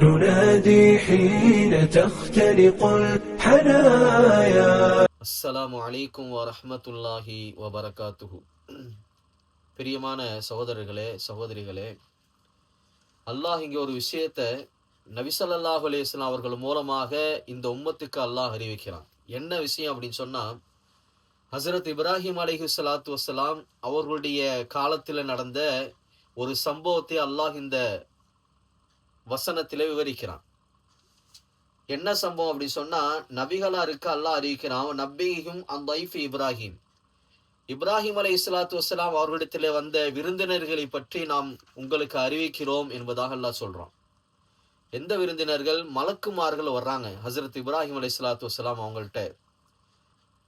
ننادي حين تختلق الحنايا. அஸ்ஸலாமு அலைக்கும் வரஹ்மத்துல்லாஹி வபரகாத்துஹு. பிரியமான சகோதரர்களே, சகோதரிகளே, அல்லாஹ் இங்கே ஒரு விஷயத்தை நபி ஸல்லல்லாஹு அலைஹி வஸல்லம் அவர்கள் மூலமாக இந்த உம்மத்துக்கு அல்லாஹ் அறிவிக்கிறான். என்ன விஷயம் அப்படின்னு சொன்னா, ஹஸரத் இப்ராஹிம் அலைஹிஸ்ஸலாத்து வஸ்ஸலாம் அவர்களுடைய காலத்தில் நடந்த ஒரு சம்பவத்தை அல்லாஹ் இந்த வசனத்திலே விவரிக்கிறான். என்ன சம்பவம் அப்படின்னு சொன்னா, நபிகளாருக்கு அல்லாஹ் அறிவிக்கிறான், நபியும் அந்த இப்ராஹிம் இப்ராஹிம் அலைஹிஸ்ஸலாத்து வஸ்ஸலாம் அவர்களிடத்திலே வந்த விருந்தினர்களை பற்றி நாம் உங்களுக்கு அறிவிக்கிறோம் என்பதாக அல்லாஹ் சொல்றான். எந்த விருந்தினர்கள்? மலக்குமார்கள் வர்றாங்க ஹஸரத் இப்ராஹிம் அலைஹிஸ்ஸலாத்து வஸ்ஸலாம் அவங்கள்ட்ட.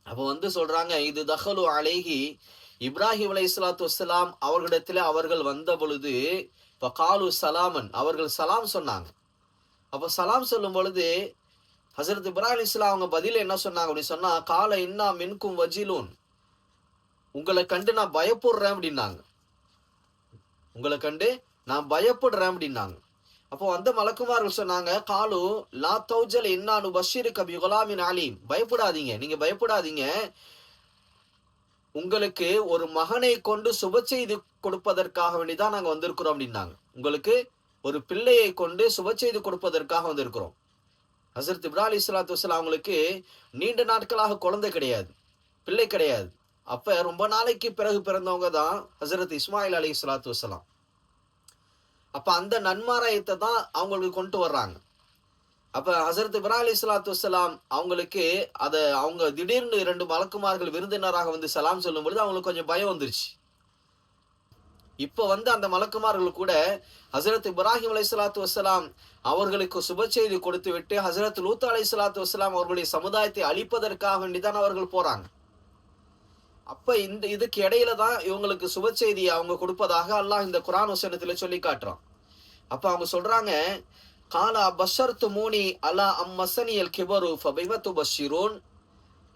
அப்போ சொல்றாங்க, இது தஹலு அலைஹி, இப்ராஹிம் அலைஹிஸ்ஸலாத்து வஸ்ஸலாம் அவர்களிடத்திலே அவர்கள் வந்த பொழுது ஃபகாலு சலாமன், அவர்கள் சலாம் சொன்னாங்க. அப்போ சலாம் சொல்லும் பொழுது ஹஸரத் இப்ராஹிம் அலைஹிஸ்ஸலாம் அவங்க பதில் என்ன சொன்னாங்க அப்படின்னு சொன்னா, கால இன்னா மின்கும் வஜிலூன், உங்களை கண்டு நான் பயப்படுறேன் அப்படின்னாங்க. உங்களை கண்டு நான் பயப்படுறேன் அப்படின்னாங்க. அப்போ அந்த மலக்குமார்கள் சொன்னாங்க, காலு லா தௌஜல் இன்னானு பஷீருக்கு பி குலாமின் அலீம், பயப்படாதீங்க, நீங்க பயப்படாதீங்க, உங்களுக்கு ஒரு மகனை கொண்டு சுப செய்தி கொடுப்பதற்காக வேண்டிதான் நாங்க வந்திருக்கிறோம் அப்படின்னாங்க. உங்களுக்கு ஒரு பிள்ளையை கொண்டு சுப செய்தி கொடுப்பதற்காக வந்திருக்கிறோம். ஹஸரத் இப்ராஹிம் அலைஹிஸ்ஸலாத்து வஸ்ஸலாம் அவங்களுக்கு நீண்ட நாட்களாக குழந்தை கிடையாது, பிள்ளை கிடையாது. அப்ப ரொம்ப நாளைக்கு பிறகு பிறந்தவங்க தான் ஹஸரத் இஸ்மாயில் அலைஹிஸ்ஸலாத்து வஸ்ஸலாம். அப்ப அந்த நன்மாராயத்தை தான் அவங்களுக்கு கொண்டு வர்றாங்க. அப்ப ஹஸரத் இப்ராஹிம் அலைஹிஸ்ஸலாத்து வஸ்ஸலாம் அவங்களுக்கு அவங்க திடீர்னு 2 மலக்குமார்கள் விருந்தினராக வந்து சலாம் சொல்லும் பொழுது அவங்களுக்கு கொஞ்சம் பயம் வந்துருச்சு. இப்ப அந்த மலக்குமார்கள் கூட ஹஸரத் இப்ராஹிம் அலைஹிஸ்ஸலாத்து வஸ்ஸலாம் அவர்களுக்கு சுப செய்தி கொடுத்து விட்டு ஹஸரத் லூத் அலைஹிஸ்ஸலாத்து வஸ்ஸலாம் அவர்களுடைய சமுதாயத்தை அழிப்பதற்காக வேண்டிதான் அவர்கள் போறாங்க. அப்ப இதுக்கு இடையில தான் இவங்களுக்கு சுப செய்தியை அவங்க கொடுப்பதாக அல்லாஹ் இந்த குர்ஆன் வசனத்துல சொல்லி காட்டுறான். அப்ப அவங்க சொல்றாங்க, காலா பஷர்து மூனி அலா அம்மசனியல் கிபரு ஃபபிம துபஷிரூன்,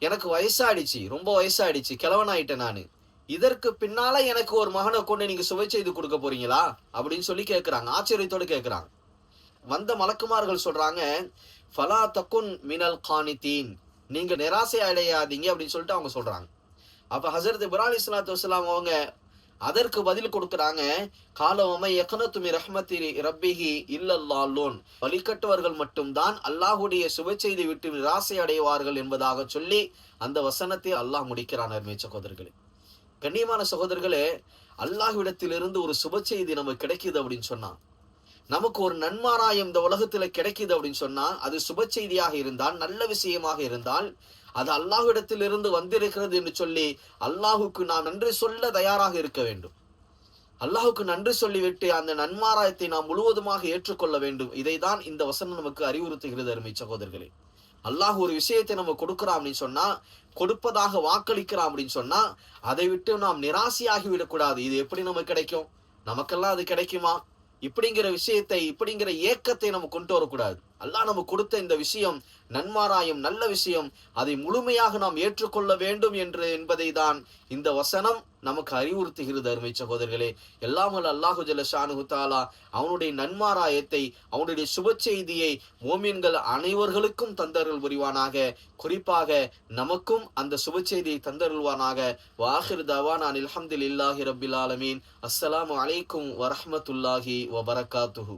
எனக்கு வயசாயிடுச்சு, ரொம்ப வயசாயிடுச்சு, கிழவனாயிட்டேன் நானு, இதற்கு பின்னால எனக்கு ஒரு மகனை கொண்டு நீங்க சுப செய்தி கொடுக்க போறீங்களா அப்படின்னு சொல்லி கேட்கிறாங்க, ஆச்சரியத்தோடு கேட்கிறாங்க. வந்த மலக்குமார்கள் சொல்றாங்க, ஃபலா தகுன் மினல் கானிதீன், நீங்க நிராசை அடையாதீங்க அப்படின்னு சொல்லிட்டு அவங்க சொல்றாங்க. அப்ப ஹஸரத் இப்ராஹிம் அலைஹிஸ்ஸலாத்து வஸ்ஸலாம் அவங்க அதற்கு பதில் கொடுக்குறாங்க, காலவமை யக்னது மின் ரஹ்மத்தி ரப்பிஹி இல்லல்லாஹ்லூன், வழிகட்டவர்கள் மட்டும்தான் அல்லாஹ்வுடைய சுப செய்தி விட்டு நிராசை அடைவார்கள் என்பதாக சொல்லி அந்த வசனத்தை அல்லாஹ் முடிக்கிறான். அருமை சகோதரர்களே, கண்ணியமான சகோதரர்களே, அல்லாஹ்விடத்திலிருந்து ஒரு சுப செய்தி நமக்கு கிடைக்குது அப்படின்னு சொன்னா, நமக்கு ஒரு நன்மாராயம் இந்த உலகத்துல கிடைக்குது அப்படின்னு சொன்னா, அது சுப செய்தியாக இருந்தால், நல்ல விஷயமாக இருந்தால், அது அல்லாஹ்விடத்திலிருந்து வந்திருக்கிறது என்று சொல்லி அல்லாஹுக்கு நாம் நன்றி சொல்ல தயாராக இருக்க வேண்டும். அல்லாஹுக்கு நன்றி சொல்லிவிட்டு அந்த நன்மாராயத்தை நாம் முழுவதுமாக ஏற்றுக்கொள்ள வேண்டும். இதைதான் இந்த வசனம் நமக்கு அறிவுறுத்துகிறது. அருமை சகோதரர்களே, அல்லாஹ் ஒரு விஷயத்தை நம்ம கொடுக்கிறான் அப்படின்னு சொன்னா, கொடுப்பதாக வாக்களிக்கிறான் அப்படின்னு சொன்னா, அதை விட்டு நாம் நிராசையாகி விடக்கூடாது. இது எப்படி நமக்கு கிடைக்கும், நமக்கெல்லாம் அது கிடைக்குமா, இப்படிங்கிற விஷயத்தை, இப்படிங்கிற ஏக்கத்தை நம்ம கொண்டு வரக்கூடாது. அல்லாஹ் நமக்கு கொடுத்த இந்த விஷயம் நன்மாராயம், நல்ல விஷயம், அதை முழுமையாக நாம் ஏற்றுக்கொள்ள வேண்டும் என்பதை தான் இந்த வசனம் நமக்கு அறிவுறுத்துகிறது. அருமை சகோதரர்களே, எல்லாம் வல்ல அல்லாஹு ஜல்ல ஷானுஹு தஆலா அவனுடைய நன்மாராயத்தை, அவனுடைய சுப செய்தியை மோமின்கள் அனைவர்களுக்கும் தந்தருள் புரிவானாக. குறிப்பாக நமக்கும் அந்த சுப செய்தியை தந்தருள்வானாக. வாஹிர் தவானா அல்ஹம்துலில்லாஹி ரப்பில் ஆலமீன். அஸ்ஸலாமு அலைக்கும் வரஹ்மத்துல்லாஹி வபரகாத்துஹு.